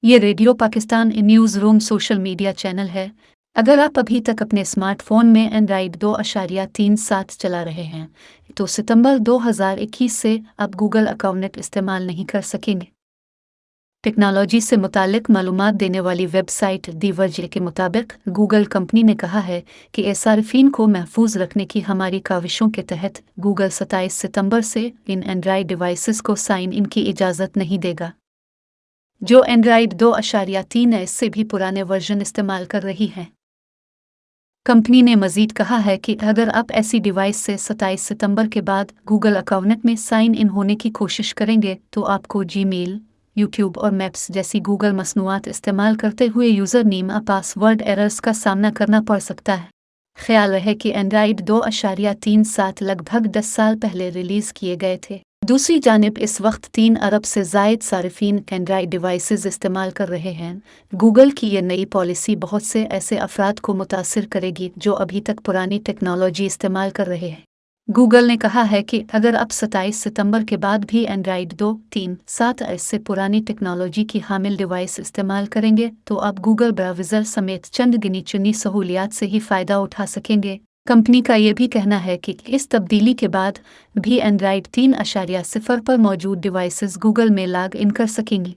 ये radio Pakistan news room social media channel है। अगर आप अभी तक अपने स्मार्टफोन में एंड्राइड 2.37 चला रहे हैं तो सितंबर 2021 से अब गूगल अकाउंट इस्तेमाल नहीं कर सकेंगे। टेक्नोलॉजी से मुतालिक मालूमात देने वाली वेबसाइट दी वर्ज के मुताबिक गूगल कंपनी ने कहा है कि सार्फिन को महफूज रखने की हमारी काविशों के तहत गूगल 27 सितंबर से इन एंड्राइड डिवाइसेस को साइन इन की इजाज़त नहीं देगा जो एंड्राइड 2.3 इससे भी पुराने वर्जन इस्तेमाल कर रही है। कंपनी ने मजीद कहा है कि अगर आप ऐसी डिवाइस से 27 सितंबर के बाद गूगल अकाउंट में साइन इन होने की कोशिश करेंगे तो आपको जीमेल, यूट्यूब और मैप्स जैसी गूगल मसनूआत इस्तेमाल करते हुए यूज़र नेम और पासवर्ड एरर्स का सामना करना पड़ सकता है। ख्याल रहे कि एंड्राइड 2.37 लगभग 10 साल पहले रिलीज़ किए गए थे। दूसरी जानिब इस वक्त 3 अरब से ज़ायद सार्फिन एंड्राइड डिवाइसेस इस्तेमाल कर रहे हैं। गूगल की ये नई पॉलिसी बहुत से ऐसे अफराद को मुतासिर करेगी जो अभी तक पुरानी टेक्नोलॉजी इस्तेमाल कर रहे हैं। गूगल ने कहा है कि अगर आप 27 सितंबर के बाद भी एंड्राइड 2.37 इससे पुरानी टेक्नोलॉजी की हामिल डिवाइस इस्तेमाल करेंगे तो आप गूगल ब्राउज़र समेत चंद गिनी चुनी सहूलियात से ही फ़ायदा उठा सकेंगे। कंपनी का ये भी कहना है कि इस तब्दीली के बाद भी एंड्राइड 3.0 पर मौजूद डिवाइसेस गूगल में लॉग इन कर सकेंगी।